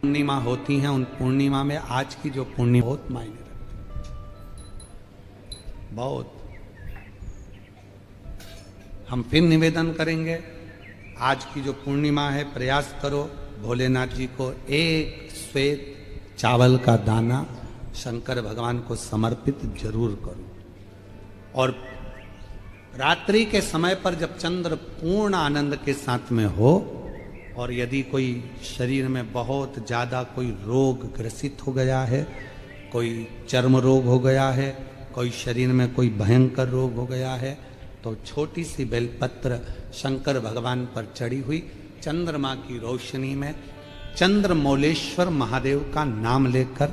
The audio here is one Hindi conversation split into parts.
पूर्णिमा होती हैं, उन पूर्णिमा में आज की जो पूर्णिमा बहुत मायने रखती है, बहुत। हम फिर निवेदन करेंगे, आज की जो पूर्णिमा है, प्रयास करो भोलेनाथ जी को एक श्वेत चावल का दाना शंकर भगवान को समर्पित जरूर करो। और रात्रि के समय पर जब चंद्र पूर्ण आनंद के साथ में हो, और यदि कोई शरीर में बहुत ज़्यादा कोई रोग ग्रसित हो गया है, कोई चर्म रोग हो गया है, कोई शरीर में कोई भयंकर रोग हो गया है, तो छोटी सी बेलपत्र शंकर भगवान पर चढ़ी हुई चंद्रमा की रोशनी में चंद्रमौलेश्वर महादेव का नाम लेकर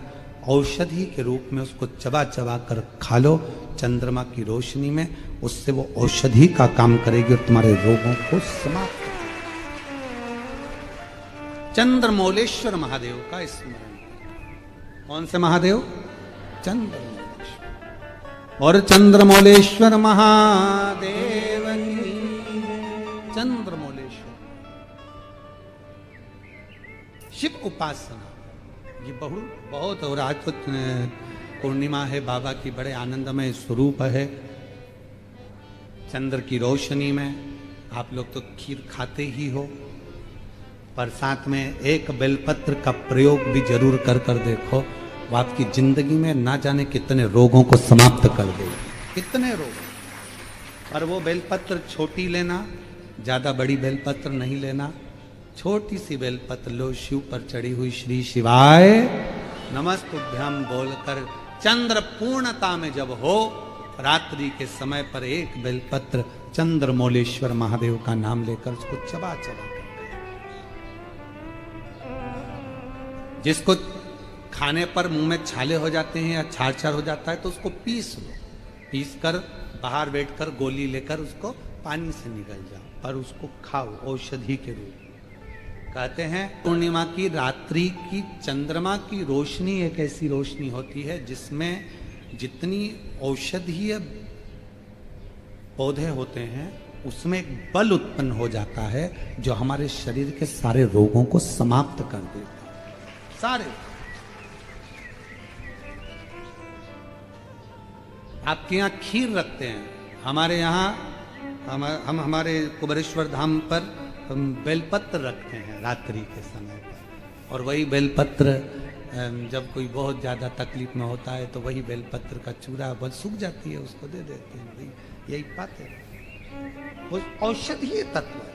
औषधि के रूप में उसको चबा चबा कर खा लो चंद्रमा की रोशनी में। उससे वो औषधि का काम करेगी और तुम्हारे रोगों को समाप्त। चंद्रमौलेश्वर महादेव का स्मरण। कौन से महादेव? चंद्रमौलेश्वर। और चंद्रमौलेश्वर महादेव की चंद्रमौलेश्वर शिव उपासना ये बहुत। और आज तो पूर्णिमा है, बाबा की बड़े आनंदमय स्वरूप है। चंद्र की रोशनी में आप लोग तो खीर खाते ही हो, पर साथ में एक बेलपत्र का प्रयोग भी जरूर कर कर देखो, वो आपकी जिंदगी में ना जाने कितने रोगों को समाप्त कर देगी, कितने रोग। पर वो बेलपत्र छोटी लेना, ज्यादा बड़ी बेलपत्र नहीं लेना। छोटी सी बेलपत्र लो, शिव पर चढ़ी हुई श्री शिवाय नमस्तुभ्यम बोलकर चंद्र पूर्णता में जब हो, रात्रि के समय पर एक बेलपत्र चंद्रमौलेश्वर महादेव का नाम लेकर उसको चबा चबा कर, जिसको खाने पर मुंह में छाले हो जाते हैं या छार छार हो जाता है तो उसको पीस लो, पीस कर बाहर बैठकर गोली लेकर उसको पानी से निकल जाओ, पर उसको खाओ औषधि के रूप। कहते हैं पूर्णिमा की रात्रि की चंद्रमा की रोशनी एक ऐसी रोशनी होती है जिसमें जितनी औषधीय पौधे होते हैं उसमें एक बल उत्पन्न हो जाता है जो हमारे शरीर के सारे रोगों को समाप्त कर देता है, सारे। आपके यहाँ खीर रखते हैं, हमारे यहाँ हम हमारे कुबेरेश्वर धाम पर हम बेलपत्र रखते हैं रात्रि के समय पर। और वही बेलपत्र जब कोई बहुत ज़्यादा तकलीफ में होता है तो वही बेलपत्र का चूरा बस सूख जाती है, उसको दे देते हैं। भाई यही बात है, वो औषधीय तत्व है।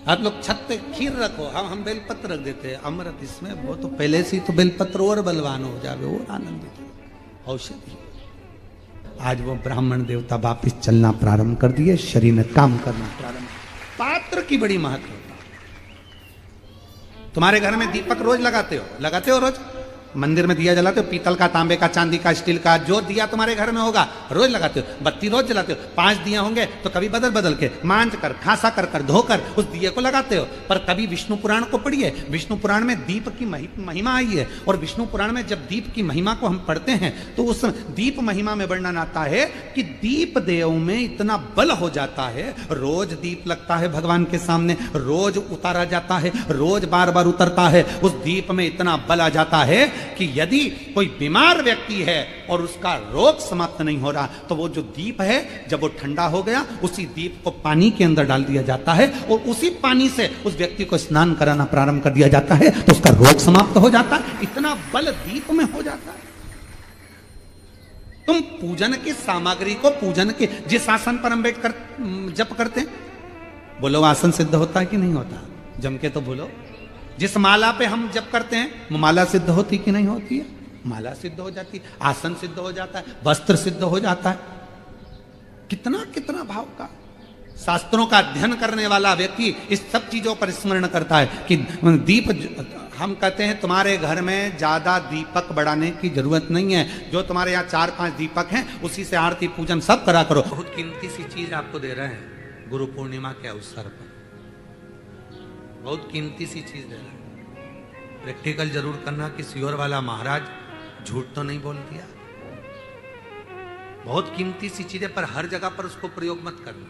आप लोग छत पे खीर रखो, हम बेलपत्र रख देते हैं अमृत इसमें, वो तो पहले से ही तो बेलपत्र और बलवान हो जावे, और आनंदित औषधि। आज वो ब्राह्मण देवता वापिस चलना प्रारंभ कर दिए, शरीर में काम करना प्रारंभ। पात्र की बड़ी महत्वता। तुम्हारे घर में दीपक रोज लगाते हो रोज? मंदिर में दिया जलाते हो, पीतल का, तांबे का, चांदी का, स्टील का, जो दिया तुम्हारे घर में होगा रोज लगाते हो। बत्ती रोज जलाते हो, 5 दिया होंगे तो कभी बदल बदल के मांझ कर, खासा कर धोकर उस दिए को लगाते हो। पर कभी विष्णु पुराण को पढ़िए, विष्णु पुराण में दीप की महिमा आई है। और विष्णु पुराण में जब दीप की महिमा को हम पढ़ते हैं तो उस दीप महिमा में वर्णन आता है कि दीप देव में इतना बल हो जाता है, रोज दीप लगता है भगवान के सामने, रोज उतारा जाता है, रोज बार बार उतरता है। उस दीप में इतना बल आ जाता है कि यदि कोई बीमार व्यक्ति है और उसका रोग समाप्त नहीं हो रहा तो वो जो दीप है जब वो ठंडा हो गया, उसी दीप को पानी के अंदर डाल दिया जाता है और उसी पानी से उस व्यक्ति को स्नान कराना प्रारंभ कर दिया जाता है तो उसका रोग समाप्त हो जाता है। इतना बल दीप में हो जाता है। तुम पूजन की सामग्री को, पूजन के जिस आसन पर हम बैठ कर जप करते हैं, बोलो आसन सिद्ध होता है कि नहीं होता? जम के तो बोलो। जिस माला पे हम जप करते हैं वो माला सिद्ध होती कि नहीं होती है? माला सिद्ध हो जाती है, आसन सिद्ध हो जाता है, वस्त्र सिद्ध हो जाता है। कितना कितना भाव का। शास्त्रों का अध्ययन करने वाला व्यक्ति इस सब चीजों पर स्मरण करता है कि दीप, हम कहते हैं तुम्हारे घर में ज्यादा दीपक बढ़ाने की जरूरत नहीं है, जो तुम्हारे यहाँ 4-5 दीपक हैं उसी से आरती पूजन सब करा करो। बहुत कीमती सी चीज आपको दे रहे हैं गुरु पूर्णिमा के अवसर पर, बहुत कीमती सी चीज दे रहे हैं। प्रैक्टिकल जरूर करना कि सियोर वाला महाराज झूठ तो नहीं बोल दिया। बहुत कीमती सी चीज है, पर हर जगह पर उसको प्रयोग मत करना।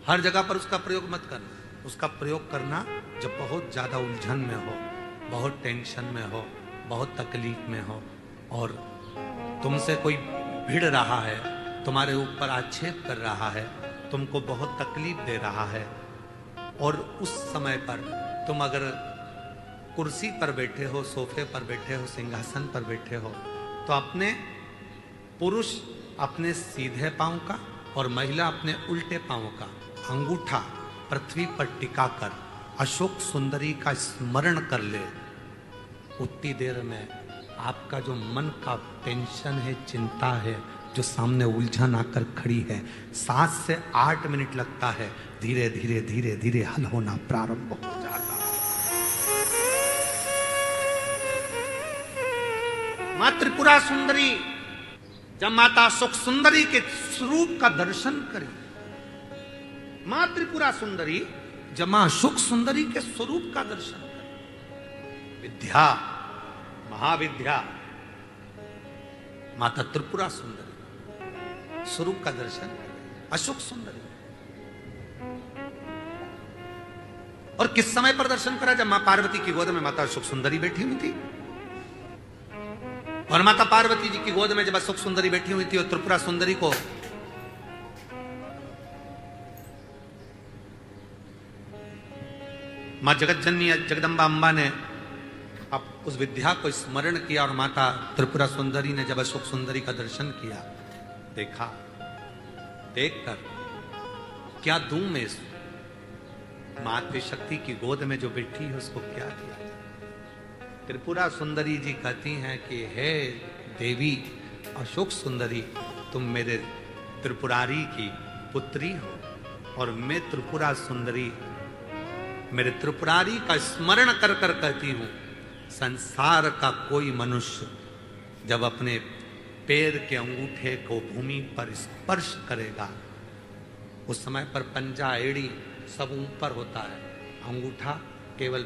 हर जगह पर उसका प्रयोग मत करना। उसका प्रयोग करना जब बहुत ज़्यादा उलझन में हो, बहुत टेंशन में हो, बहुत तकलीफ में हो, और तुमसे कोई भिड़ रहा है, तुम्हारे ऊपर आक्षेप कर रहा है, तुमको बहुत तकलीफ दे रहा है, और उस समय पर तुम अगर कुर्सी पर बैठे हो, सोफे पर बैठे हो, सिंहासन पर बैठे हो, तो अपने पुरुष अपने सीधे पांव का और महिला अपने उल्टे पांव का अंगूठा पृथ्वी पर टिकाकर अशोक सुंदरी का स्मरण कर ले। उतनी देर में आपका जो मन का टेंशन है, चिंता है, जो सामने उलझन आकर खड़ी है, 7 से 8 मिनट लगता है, धीरे धीरे धीरे धीरे हल होना प्रारंभ हो जाता है। मां त्रिपुरा सुंदरी जब माता सुख सुंदरी के स्वरूप का दर्शन करी, मां त्रिपुरा सुंदरी जब मां सुख सुंदरी के स्वरूप का दर्शन करी, विद्या महाविद्या माता त्रिपुरा सुंदरी स्वरूप का दर्शन करी, अशोक सुंदरी। और किस समय पर दर्शन करा? जब मां पार्वती की गोद में माता अशोक सुंदरी बैठी हुई थी। और माता पार्वती जी की गोद में जब अशोक सुंदरी बैठी हुई थी और त्रिपुरा सुंदरी को मां जगत जननी जगदम्बा अम्बा ने अब उस विद्या को स्मरण किया, और माता त्रिपुरा सुंदरी ने जब अशोक सुंदरी का दर्शन किया, देखा, देखकर क्या दूं मैं इस मातृ शक्ति की गोद में जो बैठी है उसको क्या दिया? त्रिपुरा सुंदरी जी कहती हैं कि हे देवी अशोक सुंदरी, तुम मेरे त्रिपुरारी की पुत्री हो, और मैं त्रिपुरा सुंदरी मेरे त्रिपुरारी का स्मरण कर कर कहती हूं, संसार का कोई मनुष्य जब अपने पैर के अंगूठे को भूमि पर स्पर्श करेगा, उस समय पर पंजा एड़ी सब ऊपर होता है, अंगूठा केवल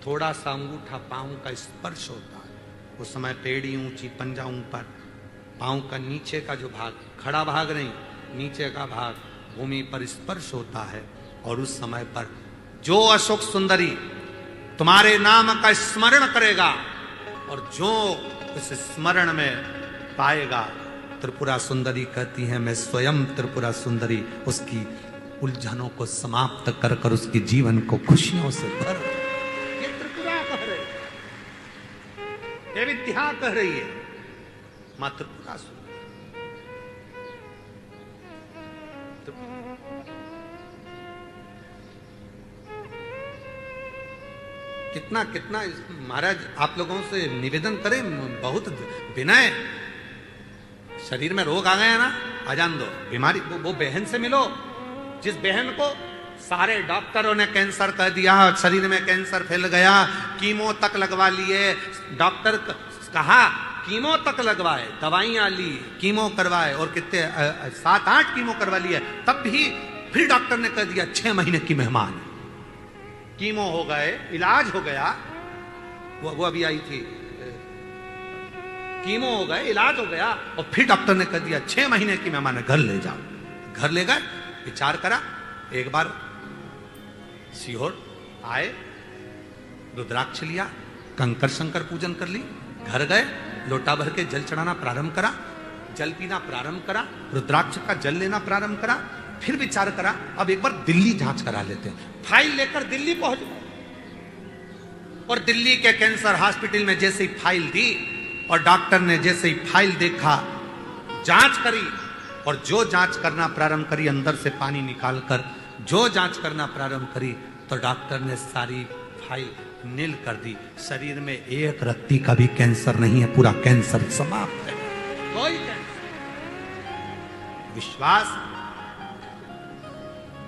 थोड़ा सा अंगूठा पांव का स्पर्श होता है। उस समय टेढ़ी ऊंची, पंजा ऊपर, पांव का नीचे का जो भाग, खड़ा भाग नहीं, नीचे का भाग भूमि पर स्पर्श होता है। और उस समय पर जो अशोक सुंदरी तुम्हारे नाम का स्मरण करेगा और जो उस स्मरण में पाएगा, त्रिपुरा सुंदरी कहती है मैं स्वयं त्रिपुरा सुंदरी उसकी उलझनों को समाप्त कर कर उसके जीवन को खुशियों से भर। ये त्रिपुरा कह रही है, ये विद्या कह रही है, मां त्रिपुरा सुंदरी। कितना कितना महाराज आप लोगों से निवेदन करें, बहुत विनय। शरीर में रोग आ गया ना, आ जान दो, बीमारी वो बहन से मिलो जिस बहन को सारे डॉक्टरों ने कैंसर कह दिया, शरीर में कैंसर फैल गया, कीमो तक लगवा लिए, डॉक्टर कहा कीमो तक लगवाए, दवाइयां ली, कीमो करवाए, और कितने 7-8 कीमो करवा लिए, तब भी फिर डॉक्टर ने कह दिया 6 महीने की मेहमान। कीमो हो गए, इलाज हो गया, वो अभी आई थी, कीमो हो गए, इलाज हो गया, और फिर डॉक्टर ने कह दिया 6 महीने की मेहमान है, घर ले जाओ। घर ले गए, विचार करा, एक बार सीहोर आए, रुद्राक्ष लिया, कंकर शंकर पूजन कर ली, घर गए, लोटा भर के जल चढ़ाना प्रारंभ करा, जल पीना प्रारंभ करा, रुद्राक्ष का जल लेना प्रारंभ करा, फिर विचार करा अब एक बार दिल्ली जांच करा लेते हैं। फाइल लेकर दिल्ली पहुंच गए, और दिल्ली के कैंसर हॉस्पिटल में जैसे ही फाइल दी और डॉक्टर ने जैसे ही फाइल देखा, जांच करी, और जो जांच करना प्रारंभ करी, अंदर से पानी निकालकर जो जांच करना प्रारंभ करी, तो डॉक्टर ने सारी फाइल नील कर दी। शरीर में एक रत्ती का भी कैंसर नहीं है, पूरा कैंसर समाप्त है, कोई कैंसर। विश्वास।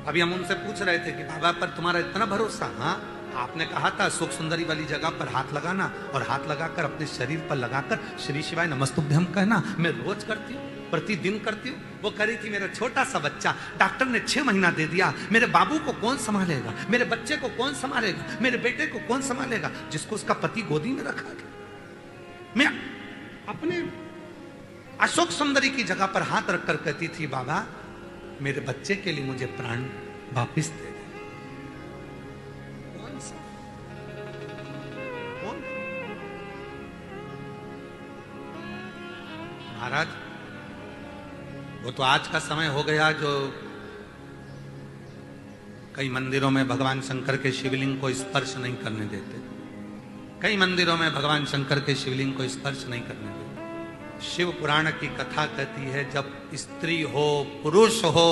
अभी हम उनसे पूछ रहे थे कि बाबा पर तुम्हारा इतना भरोसा? हाँ, आपने कहा था सुख सुंदरी वाली जगह पर हाथ लगाना, और हाथ लगाकर अपने शरीर पर लगाकर श्री शिवाय नमस्तुभ्यम कहना। मैं रोज करती हूँ, प्रतिदिन करती हूँ। वो करी थी मेरा छोटा सा बच्चा, डॉक्टर ने 6 महीना दे दिया, मेरे बाबू को कौन संभालेगा, मेरे बच्चे को कौन संभालेगा, मेरे बेटे को कौन संभालेगा, जिसको उसका पति गोदी में रखा था। मैं अपने अशोक सुंदरी की जगह पर हाथ रखकर कहती थी बाबा मेरे बच्चे के लिए मुझे प्राण वापिस दे दे। कौन सा? कौन? महाराज, वो तो आज का समय हो गया जो कई मंदिरों में भगवान शंकर के शिवलिंग को स्पर्श नहीं करने देते। कई मंदिरों में भगवान शंकर के शिवलिंग को स्पर्श नहीं करने देते। शिव पुराण की कथा कहती है, जब स्त्री हो, पुरुष हो,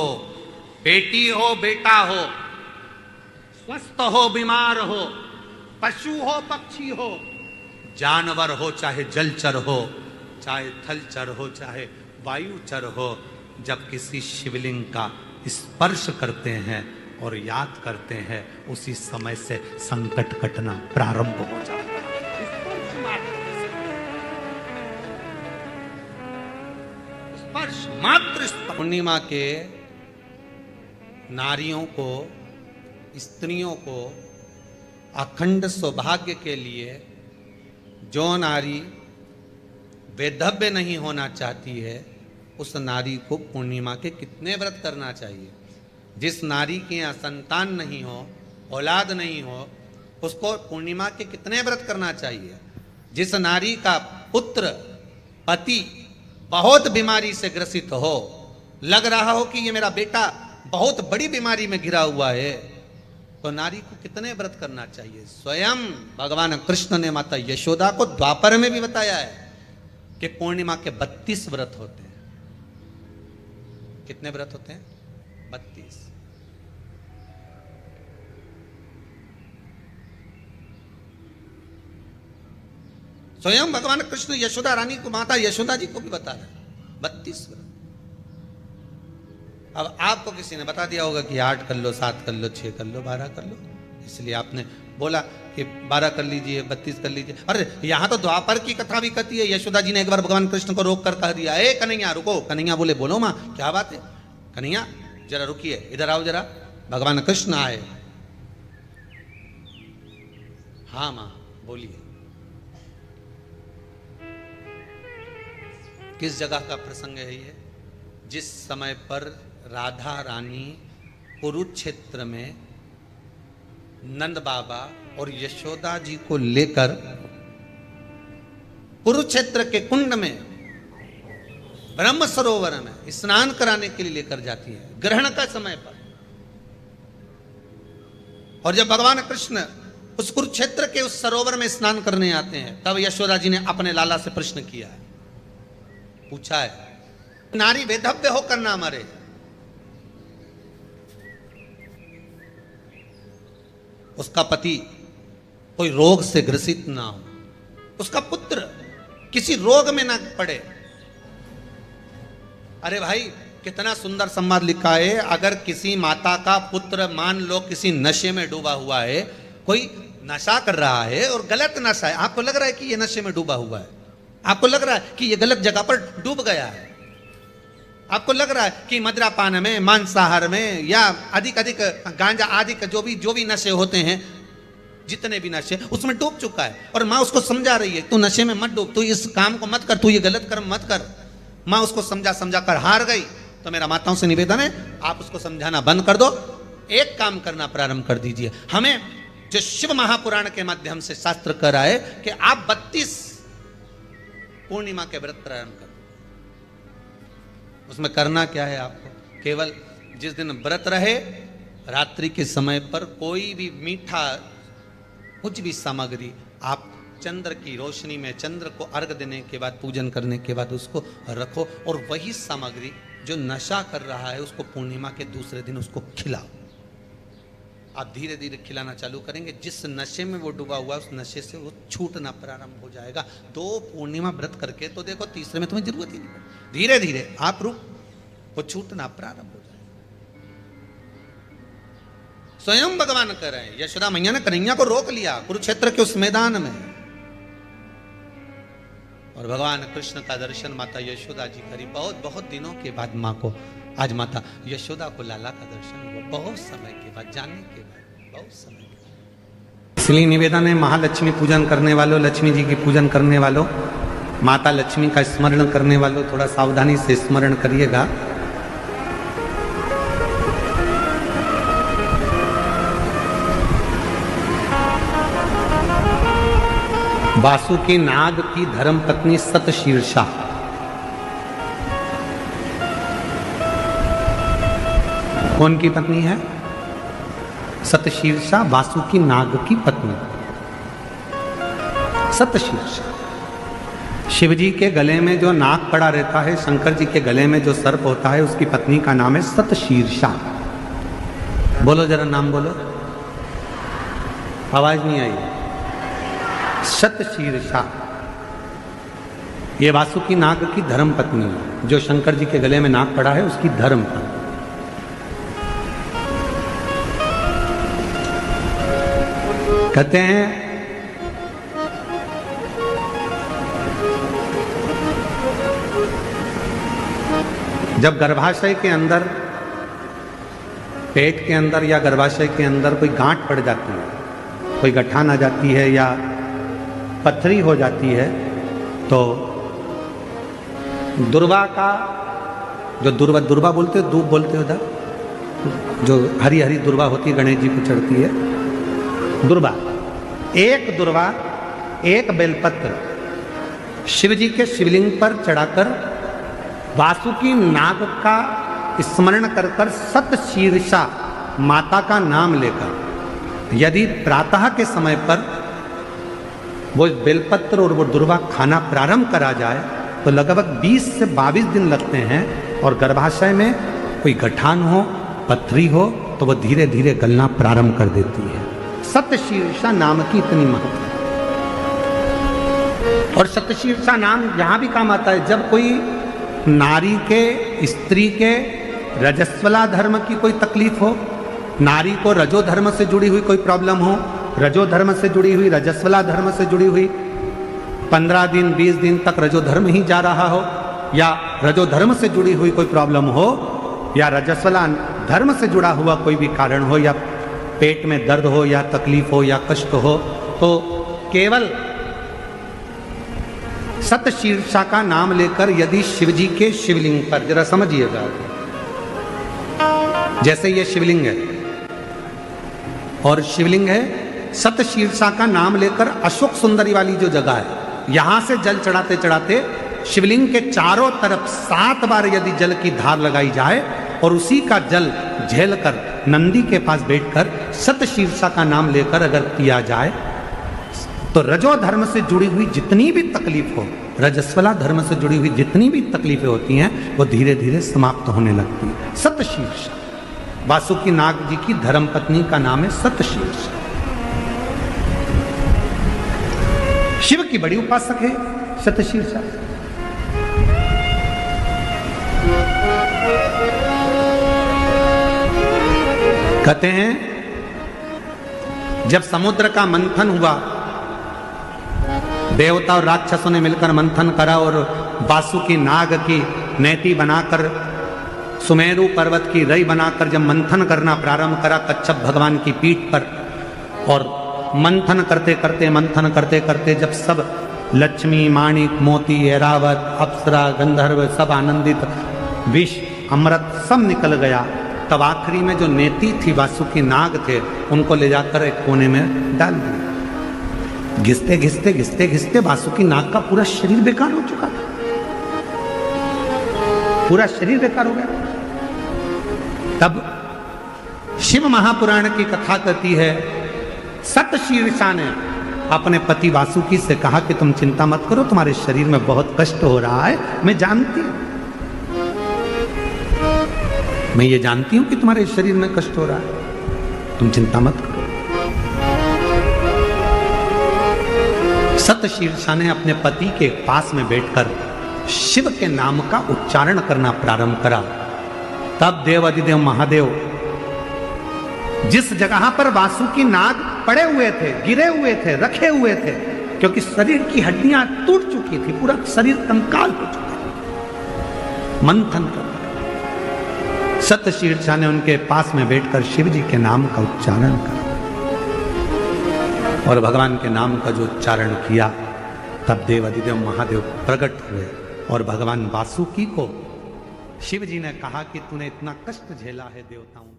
बेटी हो, बेटा हो, स्वस्थ हो, बीमार हो, पशु हो, पक्षी हो, जानवर हो, चाहे जलचर हो, चाहे थलचर हो, चाहे वायुचर हो, जब किसी शिवलिंग का स्पर्श करते हैं और याद करते हैं, उसी समय से संकट कटना प्रारंभ हो जाता है। स्पर्श मात्र पूर्णिमा के नारियों को, स्त्रियों को अखंड सौभाग्य के लिए, जो नारी वैधव्य नहीं होना चाहती है, उस नारी को पूर्णिमा के कितने व्रत करना चाहिए? जिस नारी के यहाँ संतान नहीं हो, औलाद नहीं हो, उसको पूर्णिमा के कितने व्रत करना चाहिए? जिस नारी का पुत्र, पति बहुत बीमारी से ग्रसित हो, लग रहा हो कि ये मेरा बेटा बहुत बड़ी बीमारी में घिरा हुआ है, तो नारी को कितने व्रत करना चाहिए? स्वयं भगवान कृष्ण ने माता यशोदा को द्वापर में भी बताया है कि पूर्णिमा के 32 व्रत होते हैं। कितने व्रत होते हैं? 32। स्वयं भगवान कृष्ण यशोदा रानी को, माता यशोदा जी को भी बता रहे हैं 32 व्रत। अब आपको किसी ने बता दिया होगा कि 8 कर लो, 7 कर लो, 6 कर लो, 12 कर लो, इसलिए आपने बोला कि 12 कर लीजिए, 32 कर लीजिए। अरे यहां तो द्वापर की कथा भी कहती है। यशोदा जी ने एक बार भगवान कृष्ण को रोक कर कह दिया, ए कन्हैया रुको। कन्हैया बोले, बोलो मां क्या बात है? कन्हैया जरा रुकिए, इधर आओ जरा। भगवान कृष्ण आए। हाँ मां बोलिए। किस जगह का प्रसंग है ये? जिस समय पर राधा रानी कुरुक्षेत्र में नंद बाबा और यशोदा जी को लेकर कुरुक्षेत्र के कुंड में, ब्रह्म सरोवर में स्नान कराने के लिए लेकर जाती है, ग्रहण का समय पर। और जब भगवान कृष्ण उस कुरुक्षेत्र के उस सरोवर में स्नान करने आते हैं, तब यशोदा जी ने अपने लाला से प्रश्न किया है, पूछा है, नारी वेधव्य होकर ना मरे, उसका पति कोई रोग से ग्रसित ना हो, उसका पुत्र किसी रोग में ना पड़े। अरे भाई कितना सुंदर संवाद लिखा है। अगर किसी माता का पुत्र मान लो किसी नशे में डूबा हुआ है, कोई नशा कर रहा है और गलत नशा है, आपको लग रहा है कि ये नशे में डूबा हुआ है, आपको लग रहा है कि ये गलत जगह पर डूब गया है, आपको लग रहा है कि मदिरापान में, मांसाहार में या अधिक गांजा आदि का जो भी नशे होते हैं, जितने भी नशे, उसमें डूब चुका है। और माँ उसको समझा रही है, तू नशे में मत डूब, तू इस काम को मत कर, तू ये गलत कर्म मत कर। माँ उसको समझा कर हार गई। तो मेरा माताओं से निवेदन है, आप उसको समझाना बंद कर दो, एक काम करना प्रारंभ कर दीजिए। हमें जो शिव महापुराण के माध्यम से शास्त्र कह रहा है कि आप 32 पूर्णिमा के व्रत प्रारंभ करो। उसमें करना क्या है आपको? केवल जिस दिन व्रत रहे, रात्रि के समय पर कोई भी मीठा, कुछ भी सामग्री आप चंद्र की रोशनी में, चंद्र को अर्घ देने के बाद, पूजन करने के बाद उसको रखो, और वही सामग्री जो नशा कर रहा है उसको पूर्णिमा के दूसरे दिन उसको खिलाओ। आप धीरे धीरे खिलाना चालू करेंगे, जिस नशे में वो डूबा हुआ उस नशे से वो छूटना प्रारंभ हो जाएगा। 2 पूर्णिमा व्रत करके तो देखो, तीसरे में तुम्हें जरूरत ही नहीं पड़ेगी। धीरे धीरे आप रुक, वो छूटना प्रारंभ हो जाएगा। स्वयं भगवान कह रहे हैं, यशोदा मैया ने कन्हैया को रोक लिया कुरुक्षेत्र के उस मैदान में, और भगवान कृष्ण का दर्शन माता यशोदा जी करी। बहुत दिनों के बाद माँ को आज माता यशोदा को लाला का दर्शन हुआ, बहुत समय के बाद, जानने के बाद, बहुत समय के बाद। इसलिए निवेदन है, महालक्ष्मी पूजन करने वालों, लक्ष्मी जी की पूजन करने वालों, माता लक्ष्मी का स्मरण करने वालों, थोड़ा सावधानी से स्मरण करिएगा। वासुकी नाग की धर्म पत्नी सतशीर्षा। कौन की पत्नी है? सतशीर्षा, वासुकी नाग की पत्नी सतशीर्षा। शिवजी के गले में जो नाग पड़ा रहता है, शंकर जी के गले में जो सर्प होता है, उसकी पत्नी का नाम है सतशीर्षा। बोलो जरा, नाम बोलो, आवाज नहीं आई। सतशीर्षा ये वासुकी नाग की धर्म पत्नी है, जो शंकर जी के गले में नाग पड़ा है उसकी धर्म पत्नी। कहते हैं जब गर्भाशय के अंदर, पेट के अंदर या गर्भाशय के अंदर कोई गांठ पड़ जाती है, कोई गठान आ जाती है या पथरी हो जाती है, तो दुर्वा का जो दुर्वा बोलते हो, दूब बोलते हो उधर, जो हरी हरी दुर्वा होती है, गणेश जी को चढ़ती है दुर्वा, एक बेलपत्र शिव जी के शिवलिंग पर चढ़ाकर वासुकी नाग का स्मरण कर सतशीर्षा माता का नाम लेकर यदि प्रातः के समय पर वो बेलपत्र और वो दुर्वा खाना प्रारंभ करा जाए तो लगभग 20 से 22 दिन लगते हैं, और गर्भाशय में कोई गठान हो, पथरी हो, तो वो धीरे धीरे गलना प्रारंभ कर देती है। सतशीर्षा नाम की इतनी महत्व है। और सतशीर्षा नाम यहां भी काम आता है जब कोई नारी के, स्त्री के रजस्वला धर्म की कोई तकलीफ हो, नारी को रजो धर्म से जुड़ी हुई कोई प्रॉब्लम हो, रजो धर्म से जुड़ी हुई, रजस्वला धर्म से जुड़ी हुई, 15 दिन 20 दिन तक रजो धर्म ही जा रहा हो, या रजो धर्म से जुड़ी हुई कोई प्रॉब्लम हो, या रजस्वला धर्म से जुड़ा हुआ कोई भी कारण हो, या पेट में दर्द हो, या तकलीफ हो, या कष्ट हो, तो केवल सतशीर्षा का नाम लेकर यदि शिवजी के शिवलिंग पर, जरा समझिएगा, जैसे ये शिवलिंग है और शिवलिंग है, सतशीर्षा का नाम लेकर अशोक सुंदरी वाली जो जगह है, यहां से जल चढ़ाते चढ़ाते शिवलिंग के चारों तरफ 7 बार यदि जल की धार लगाई जाए और उसी का जल झेलकर नंदी के पास बैठकर सतशीर्षा का नाम लेकर अगर किया जाए तो रजो धर्म से जुड़ी हुई जितनी भी तकलीफ हो, रजस्वला धर्म से जुड़ी हुई जितनी भी तकलीफें होती हैं, वो धीरे धीरे समाप्त होने लगती है। सतशीर्षा, वासुकी नाग जी की धर्म पत्नी का नाम है सतशीर्षा। शिव की बड़ी उपासक है सतशीर्षा। कहते हैं जब समुद्र का मंथन हुआ, देवता और राक्षसों ने मिलकर मंथन करा और वासुकी नाग की नेति बनाकर, सुमेरु पर्वत की रई बनाकर जब मंथन करना प्रारंभ करा कच्छप भगवान की पीठ पर, और मंथन करते करते जब सब लक्ष्मी, माणिक, मोती, ऐरावत, अप्सरा, गंधर्व सब आनंदित, विष, अमृत सब निकल गया, तब आखिरी में जो नेति थी, वासुकी नाग थे, उनको ले जाकर एक कोने में डाल दिया। घिसते घिसते घिसते घिसते वासुकी नाग का पूरा शरीर बेकार हो चुका था, पूरा शरीर बेकार हो गया। तब शिव महापुराण की कथा कहती है, सतशीर्षा ने अपने पति वासुकी से कहा कि तुम चिंता मत करो, तुम्हारे शरीर में बहुत कष्ट हो रहा है, मैं जानती हूं, मैं ये जानती हूं कि तुम्हारे शरीर में कष्ट हो रहा है, तुम चिंता मत करो। सतशीर्षा ने अपने पति के पास में बैठकर शिव के नाम का उच्चारण करना प्रारंभ करा। तब देवाधिदेव महादेव जिस जगह पर वासुकी नाग पड़े हुए थे, गिरे हुए थे, रखे हुए थे, क्योंकि शरीर की हड्डियां टूट चुकी थी, पूरा शरीर कंकाल हो चुका था, मंथन कर सतशीर्षा ने उनके पास में बैठकर शिव जी के नाम का उच्चारण करा, और भगवान के नाम का जो उच्चारण किया, तब देवाधिदेव महादेव प्रकट हुए और भगवान वासुकी को शिव जी ने कहा कि तूने इतना कष्ट झेला है देवताओं